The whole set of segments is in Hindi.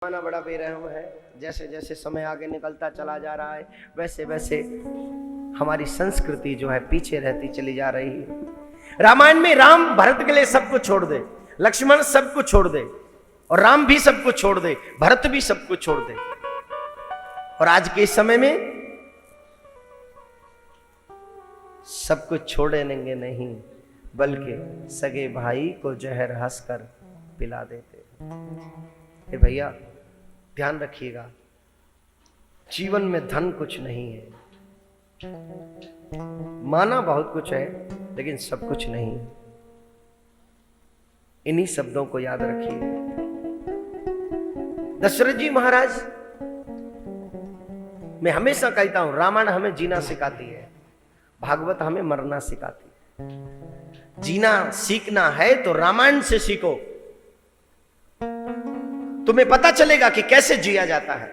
जमाना बड़ा बेरहम है। जैसे जैसे समय आगे निकलता चला जा रहा है वैसे वैसे हमारी संस्कृति जो है पीछे रहती चली जा रही है। रामायण में राम भरत के लिए सब कुछ छोड़ दे, लक्ष्मण सब कुछ छोड़ दे, और राम भी सब कुछ छोड़ दे, भरत भी सब कुछ छोड़ दे। और आज के इस समय में सब कुछ छोड़ेंगे नहीं, बल्कि सगे भाई को जहर हंसकर पिला देते। भैया ध्यान रखिएगा, जीवन में धन कुछ नहीं है, माना बहुत कुछ है लेकिन सब कुछ नहीं। इन्हीं शब्दों को याद रखिए। दशरथ जी महाराज, मैं हमेशा कहता हूं रामायण हमें जीना सिखाती है, भागवत हमें मरना सिखाती है। जीना सीखना है तो रामायण से सीखो, तुम्हें पता चलेगा कि कैसे जिया जाता है,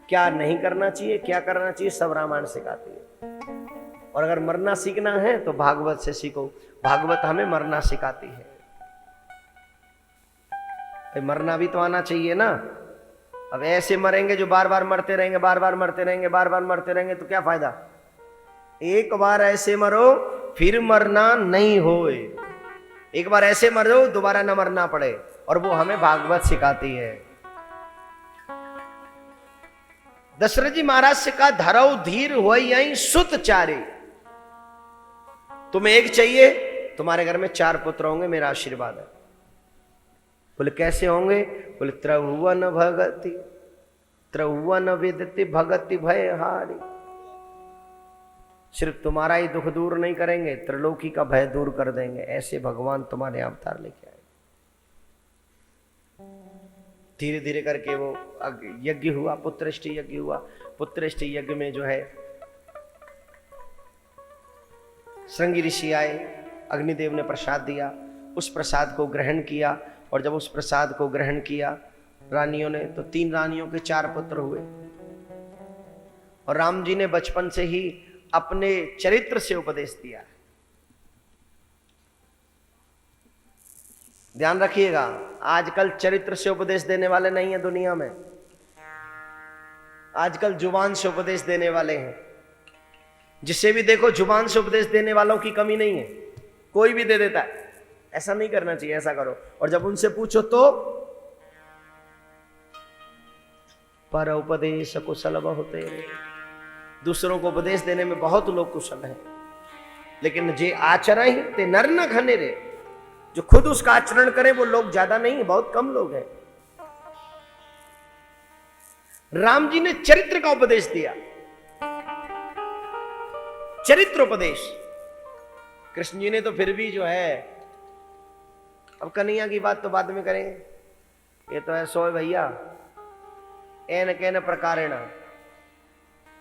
क्या नहीं करना चाहिए, क्या करना चाहिए, सब रामायण सिखाती है। और अगर मरना सीखना है तो भागवत से सीखो, भागवत हमें मरना सिखाती है। तो मरना भी तो आना चाहिए ना। अब ऐसे मरेंगे जो बार बार मरते रहेंगे, बार बार मरते रहेंगे, बार बार मरते रहेंगे तो क्या फायदा। एक बार ऐसे मरो फिर मरना नहीं होए, एक बार ऐसे मरो दोबारा न मरना पड़े, और वो हमें भागवत सिखाती है। दशरथ जी महाराज से कहा धरौ धीर हो यहीं सुत चारे, तुम्हें एक चाहिए, तुम्हारे घर में 4 पुत्र होंगे, मेरा आशीर्वाद है। बोले कैसे होंगे? बोले त्रिभुवन भगति, त्रिभुवन विदति भगति भय हारी। सिर्फ तुम्हारा ही दुख दूर नहीं करेंगे, त्रिलोकी का भय दूर कर देंगे। ऐसे भगवान तुम्हारे अवतार लेके आए। धीरे धीरे करके वो यज्ञ हुआ, पुत्रष्टि यज्ञ हुआ। पुत्रष्टि यज्ञ में जो है श्रृंगी ऋषि आए, अग्निदेव ने प्रसाद दिया, उस प्रसाद को ग्रहण किया। और जब उस प्रसाद को ग्रहण किया रानियों ने, तो 3 रानियों के 4 पुत्र हुए। और राम जी ने बचपन से ही अपने चरित्र से उपदेश दिया। ध्यान रखिएगा, आजकल चरित्र से उपदेश देने वाले नहीं है दुनिया में, आजकल जुबान से उपदेश देने वाले हैं। जिसे भी देखो जुबान से उपदेश देने वालों की कमी नहीं है, कोई भी दे देता है। ऐसा नहीं करना चाहिए, ऐसा करो। और जब उनसे पूछो तो पर उपदेश कुशल होते, दूसरों को उपदेश देने में बहुत लोग कुशल हैं, लेकिन जे आचरण ते नर न घने रे, जो खुद उसका आचरण करें वो लोग ज्यादा नहीं है, बहुत कम लोग हैं। राम जी ने चरित्र का उपदेश दिया, चरित्रोपदेश। कृष्ण जी ने तो फिर भी जो है, अब कन्हैया की बात तो बाद में करेंगे, ये तो है सोए भैया एन कैन प्रकारेण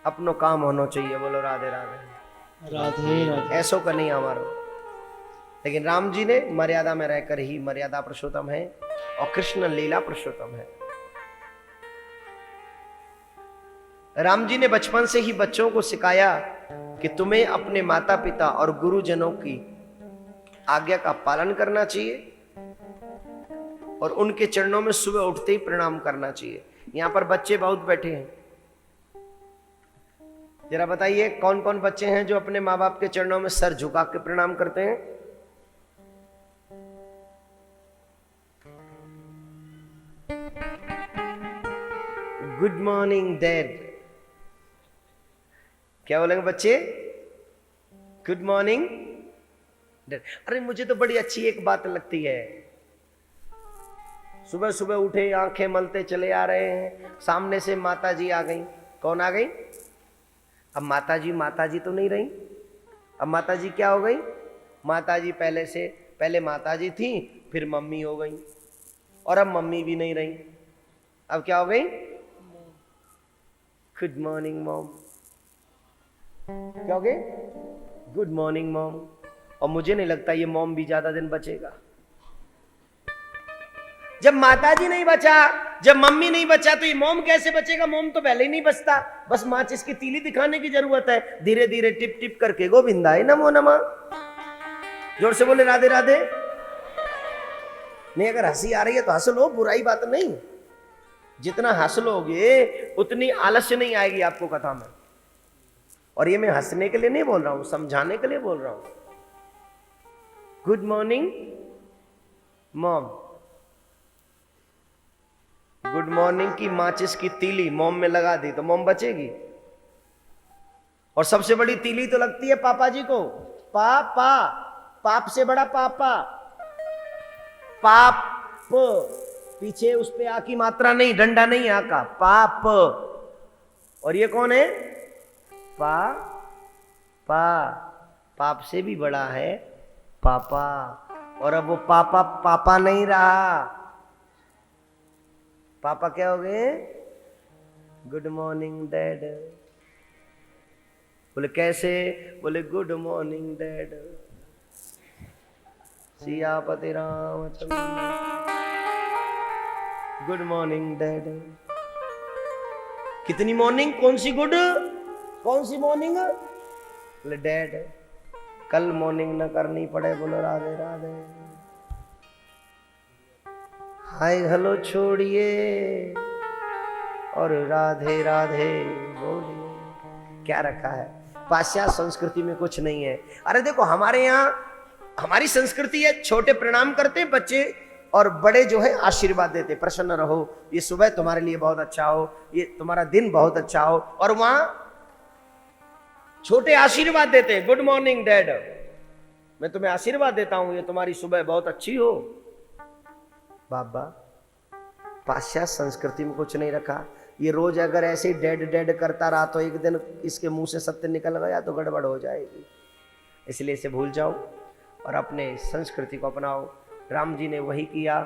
अपनो काम होना चाहिए। बोलो राधे राधे राधे राधे। ऐसो कन्हैया हमारो। लेकिन राम जी ने मर्यादा में रहकर ही, मर्यादा पुरुषोत्तम है और कृष्ण लीला पुरुषोत्तम है। राम जी ने बचपन से ही बच्चों को सिखाया कि तुम्हें अपने माता पिता और गुरुजनों की आज्ञा का पालन करना चाहिए और उनके चरणों में सुबह उठते ही प्रणाम करना चाहिए। यहां पर बच्चे बहुत बैठे हैं, जरा बताइए कौन कौन बच्चे हैं जो अपने माँ बाप के चरणों में सर झुका के प्रणाम करते हैं? Good morning dad. क्या बोलेंगे बच्चे? Good morning dad. अरे मुझे तो बड़ी अच्छी एक बात लगती है, सुबह सुबह उठे आंखें मलते चले आ रहे हैं, सामने से माता जी आ गई। कौन आ गई? अब माता जी तो नहीं रही, अब माता जी क्या हो गई? माता जी पहले माता जी थी, फिर मम्मी हो गई, और अब मम्मी भी नहीं रही, अब क्या हो गई? Good morning mom. क्या हो गई? Good morning mom. और मुझे नहीं लगता ये मॉम भी ज्यादा दिन बचेगा। जब माताजी नहीं बचा, जब मम्मी नहीं बचा, तो ये मॉम कैसे बचेगा? मॉम तो पहले ही नहीं बचता, बस माचिस की तीली दिखाने की जरूरत है। धीरे धीरे टिप टिप करके गोविंदाय नमो नमः। जोर से बोले राधे राधे। नहीं, अगर हंसी आ रही है तो हंस लो, बुराई बात नहीं। जितना हंस लोगे उतनी आलस्य नहीं आएगी आपको कथा में। और ये मैं हंसने के लिए नहीं बोल रहा हूं, समझाने के लिए बोल रहा हूं। Good morning mom, good morning की माचिस की तीली मॉम में लगा दी तो मॉम बचेगी। और सबसे बड़ी तीली तो लगती है पापा जी को। पापा, पाप से बड़ा पापा, पाप पीछे उस पे आ की मात्रा नहीं, डंडा नहीं आ का, पाप। और ये कौन है? पा पा, पाप से भी बड़ा है पापा। और अब वो पापा पापा नहीं रहा, पापा क्या हो गए? Good morning dad. बोले कैसे? बोले good morning dad. Siyapati Ramchandra, good morning dad. कितनी मॉर्निंग? कौन सी गुड, कौन सी मॉर्निंग? बोले डैड कल मॉर्निंग न करनी पड़े। बोलो राधे राधे। हाय हेलो छोड़िए और राधे राधे बोलिए। क्या रखा है? पाश्चात्य संस्कृति में कुछ नहीं है। अरे देखो हमारे यहाँ हमारी संस्कृति है, छोटे प्रणाम करते हैं बच्चे और बड़े जो है आशीर्वाद देते, प्रसन्न रहो, ये सुबह तुम्हारे लिए बहुत अच्छा हो, ये तुम्हारा दिन बहुत अच्छा हो। और वहां छोटे आशीर्वाद देते हैं, गुड मॉर्निंग डैड, मैं तुम्हें आशीर्वाद देता हूं, ये तुम्हारी सुबह बहुत अच्छी हो। बाबा पाश्चात्य संस्कृति में कुछ नहीं रखा। ये रोज अगर ऐसे ही डैड डैड करता रहा तो एक दिन इसके मुंह से सत्य निकल गया तो गड़बड़ हो जाएगी। इसलिए इसे भूल जाओ और अपने संस्कृति को अपनाओ। राम जी ने वही किया।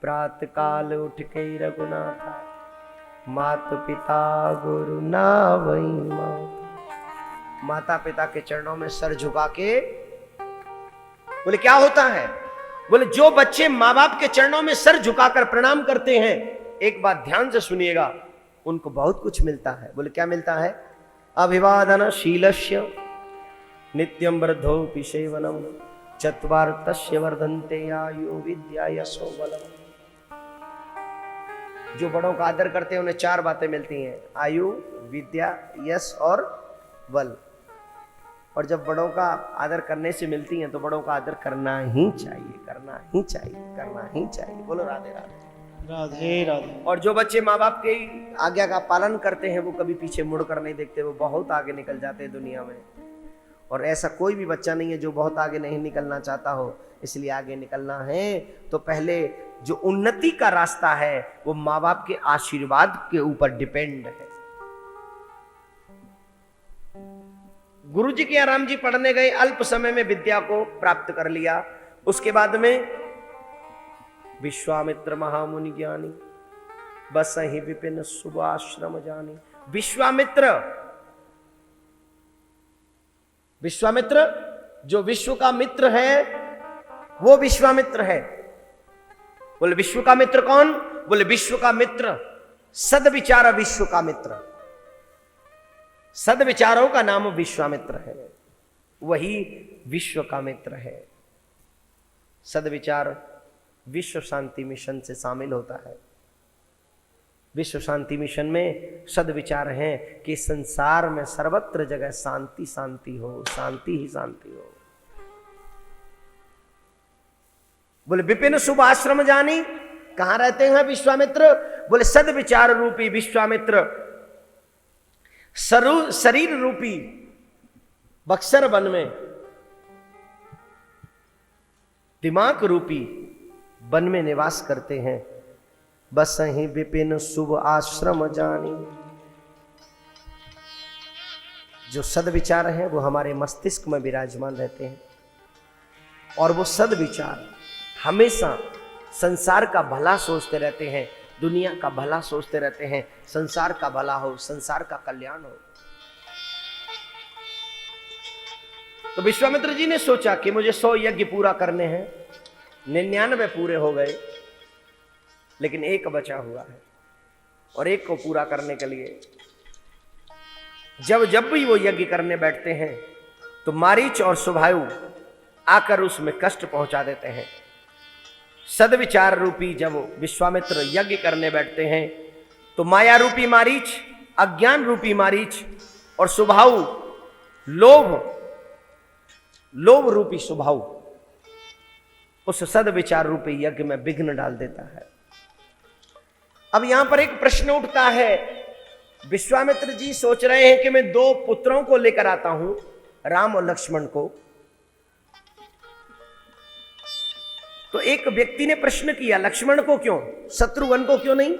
प्रातः काल उठ के रघुनाथा, मात पिता गुरु नावई मात। माता पिता के चरणों में सर झुका के, बोले क्या होता है? बोले जो बच्चे माँ बाप के चरणों में सर झुकाकर प्रणाम करते हैं, एक बात ध्यान से सुनिएगा, उनको बहुत कुछ मिलता है। बोले क्या मिलता है? अभिवादन शीलस्य नित्यं वृद्धोपि सेवनम चत्वारतस्य वर्धन्ते आयु विद्या यशो बलम। जो बड़ों का आदर करते हैं उन्हें चार बातें मिलती हैं, आयु, विद्या, यश और बल। और जब बड़ों का आदर करने से मिलती हैं तो बड़ों का आदर करना ही चाहिए, करना ही चाहिए, करना ही चाहिए। बोलो राधे राधे। राधे राधे। और जो बच्चे माँ बाप के आज्ञा का पालन करते हैं वो कभी पीछे मुड़कर नहीं देखते, वो बहुत आगे निकल जाते हैं दुनिया में। और ऐसा कोई भी बच्चा नहीं है जो बहुत आगे नहीं निकलना चाहता हो। इसलिए आगे निकलना है तो पहले जो उन्नति का रास्ता है वो माँ बाप के आशीर्वाद के ऊपर डिपेंड है। गुरु जी के यहाँ राम जी पढ़ने गए, अल्प समय में विद्या को प्राप्त कर लिया। उसके बाद में विश्वामित्र महामुनि ज्ञानी, बसहि विपिन शुभ आश्रम जानी। विश्वामित्र जो विश्व का मित्र है वो विश्वामित्र है। बोले विश्व का मित्र कौन? बोले विश्व का मित्र सदविचार, विश्व का मित्र सदविचारों का नाम विश्वामित्र है, वही विश्व का मित्र है। सदविचार विश्व शांति मिशन से शामिल होता है। विश्व शांति मिशन में सदविचार हैं कि संसार में सर्वत्र जगह शांति शांति हो, शांति ही शांति हो। बोले विपिन शुभ आश्रम जानी, कहां रहते हैं विश्वामित्र? बोले सदविचार रूपी विश्वामित्र शरीर रूपी बक्सर वन में, दिमाग रूपी वन में निवास करते हैं। बसहि विपिन शुभ आश्रम जानी। जो सदविचार हैं वो हमारे मस्तिष्क में विराजमान रहते हैं और वो सदविचार हमेशा संसार का भला सोचते रहते हैं, दुनिया का भला सोचते रहते हैं, संसार का भला हो, संसार का कल्याण हो। तो विश्वामित्र जी ने सोचा कि मुझे 100 यज्ञ पूरा करने हैं, 99 पूरे हो गए, लेकिन एक बचा हुआ है। और एक को पूरा करने के लिए जब भी वो यज्ञ करने बैठते हैं तो मारीच और सुभायु आकर उसमें कष्ट पहुंचा देते हैं। सदविचार रूपी जब विश्वामित्र यज्ञ करने बैठते हैं तो माया रूपी मारीच, अज्ञान रूपी मारीच और स्वभाव लोभ रूपी स्वभाव उस सद्विचार रूपी यज्ञ में विघ्न डाल देता है। अब यहां पर एक प्रश्न उठता है, विश्वामित्र जी सोच रहे हैं कि मैं 2 पुत्रों को लेकर आता हूं, राम और लक्ष्मण को। तो एक व्यक्ति ने प्रश्न किया, लक्ष्मण को क्यों, शत्रुघ्न को क्यों नहीं?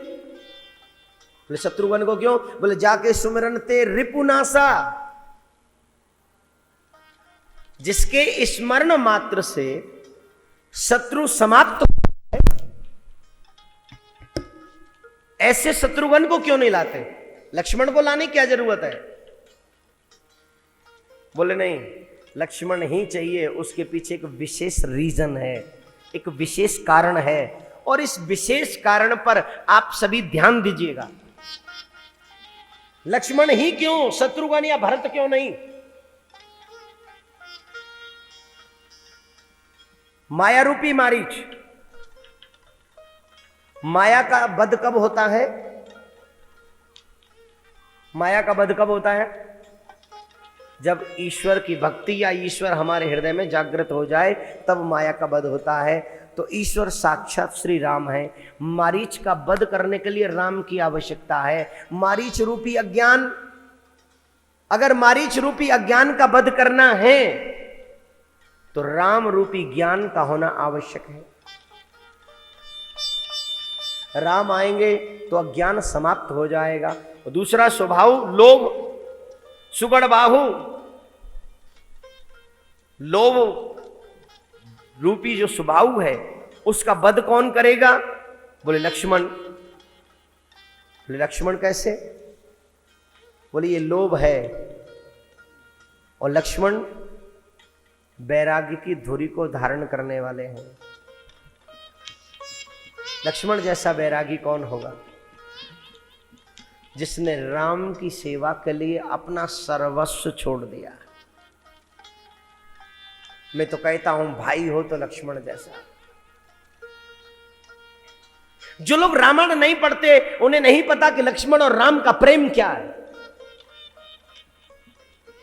बोले शत्रुघ्न को क्यों? बोले जाके सुमिरन ते रिपुनासा, जिसके स्मरण मात्र से शत्रु समाप्त हो जाए, ऐसे शत्रुघ्न को क्यों नहीं लाते? लक्ष्मण को लाने की क्या जरूरत है? बोले नहीं, लक्ष्मण ही चाहिए। उसके पीछे एक विशेष रीजन है, एक विशेष कारण है, और इस विशेष कारण पर आप सभी ध्यान दीजिएगा। लक्ष्मण ही क्यों, शत्रुघ्न या भरत क्यों नहीं? माया रूपी मारीच, माया का वध कब होता है? माया का वध कब होता है? जब ईश्वर की भक्ति या ईश्वर हमारे हृदय में जागृत हो जाए, तब माया का वध होता है। तो ईश्वर साक्षात श्री राम है। मारीच का वध करने के लिए राम की आवश्यकता है। मारीच रूपी अज्ञान, अगर मारीच रूपी अज्ञान का वध करना है तो राम रूपी ज्ञान का होना आवश्यक है। राम आएंगे तो अज्ञान समाप्त हो जाएगा। और दूसरा स्वभाव लोभ, सुगढ़ बाहु, लोभ रूपी जो स्वभाव है उसका वध कौन करेगा? बोले लक्ष्मण। बोले लक्ष्मण कैसे? बोले ये लोभ है, और लक्ष्मण वैराग्य की धुरी को धारण करने वाले हैं। लक्ष्मण जैसा वैरागी कौन होगा? जिसने राम की सेवा के लिए अपना सर्वस्व छोड़ दिया। मैं तो कहता हूं भाई हो तो लक्ष्मण जैसा। जो लोग रामायण नहीं पढ़ते उन्हें नहीं पता कि लक्ष्मण और राम का प्रेम क्या है।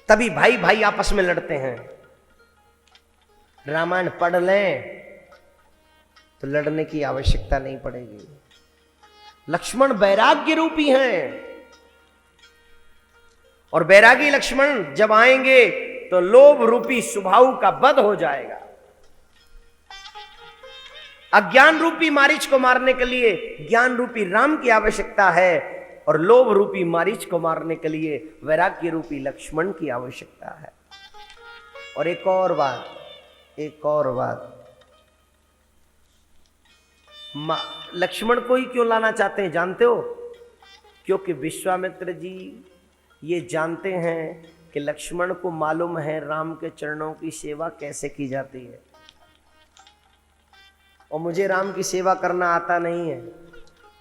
तभी भाई भाई आपस में लड़ते हैं। रामायण पढ़ लें तो लड़ने की आवश्यकता नहीं पड़ेगी। लक्ष्मण वैराग्य रूपी हैं, और वैरागी लक्ष्मण जब आएंगे तो लोभ रूपी स्वभाव का वध हो जाएगा। अज्ञान रूपी मारीच को मारने के लिए ज्ञान रूपी राम की आवश्यकता है, और लोभ रूपी मारीच को मारने के लिए वैराग्य रूपी लक्ष्मण की आवश्यकता है। और एक और बात, लक्ष्मण को ही क्यों लाना चाहते हैं जानते हो? क्योंकि विश्वामित्र जी ये जानते हैं कि लक्ष्मण को मालूम है राम के चरणों की सेवा कैसे की जाती है, और मुझे राम की सेवा करना आता नहीं है।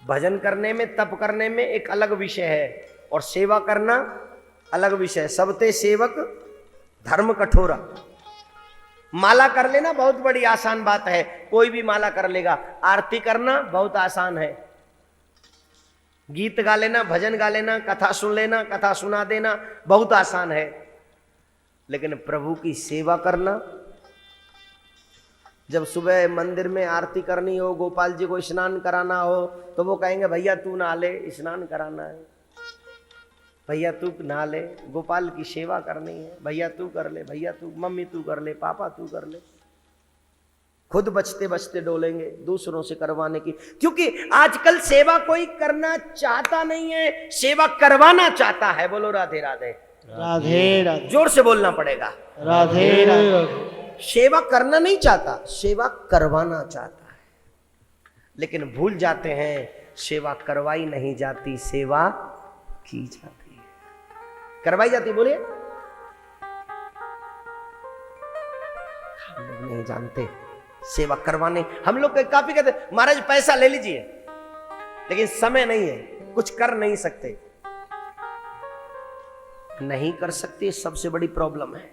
भजन करने में, तप करने में एक अलग विषय है, और सेवा करना अलग विषय। सबते सेवक धर्म कठोरा। माला कर लेना बहुत बड़ी आसान बात है, कोई भी माला कर लेगा। आरती करना बहुत आसान है, गीत गा लेना, भजन गा लेना, कथा सुन लेना, कथा सुना देना बहुत आसान है। लेकिन प्रभु की सेवा करना, जब सुबह मंदिर में आरती करनी हो, गोपाल जी को स्नान कराना हो, तो वो कहेंगे भैया तू नहा ले, स्नान कराना है। भैया तू नहा ले, गोपाल की सेवा करनी है। भैया तू कर ले, भैया तू, मम्मी तू कर ले, पापा तू कर ले। खुद बचते बचते डोलेंगे दूसरों से करवाने की, क्योंकि आजकल सेवा कोई करना चाहता नहीं है, सेवा करवाना चाहता है। बोलो राधे राधे। राधे राधे। जोर से बोलना पड़ेगा। राधे राधे। सेवा करना नहीं चाहता, सेवा करवाना चाहता है। लेकिन भूल जाते हैं सेवा करवाई नहीं जाती, सेवा की जाती है। करवाई जाती, बोलिए। हम लोग नहीं जानते सेवा करवाने। हम लोग काफी कहते महाराज पैसा ले लीजिए, लेकिन समय नहीं है, कुछ कर नहीं सकते। नहीं कर सकते, सबसे बड़ी प्रॉब्लम है।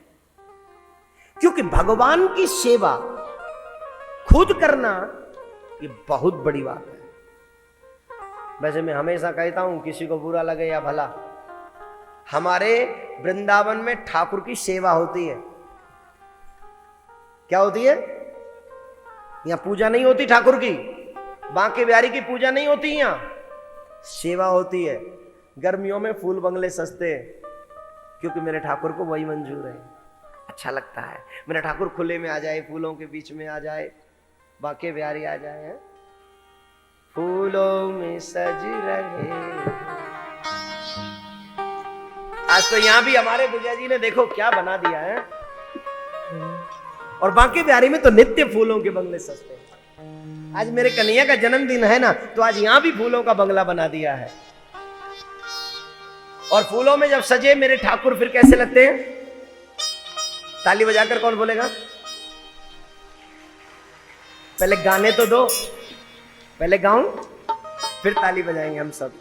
क्योंकि भगवान की सेवा खुद करना ये बहुत बड़ी बात है। वैसे मैं हमेशा कहता हूं, किसी को बुरा लगे या भला, हमारे वृंदावन में ठाकुर की सेवा होती है। क्या होती है? यहां पूजा नहीं होती ठाकुर की, बांके बिहारी की पूजा नहीं होती, यहां सेवा होती है। गर्मियों में फूल बंगले सस्ते हैं, क्योंकि मेरे ठाकुर को वही मंजूर है। अच्छा लगता है मेरा ठाकुर खुले में आ जाए, फूलों के बीच में आ जाए, बांके बिहारी आ जाए, है? फूलों में सज रहे। आज तो यहां भी हमारे विजय जी ने देखो क्या बना दिया है, और बांके बिहारी में तो नित्य फूलों के बंगले सस्ते हैं। आज मेरे कन्हैया का जन्मदिन है ना, तो आज यहां भी फूलों का बंगला बना दिया है। और फूलों में जब सजे मेरे ठाकुर, फिर कैसे लगते हैं? ताली बजाकर कौन बोलेगा? पहले गाने तो दो, पहले गाऊं फिर ताली बजाएंगे हम सब।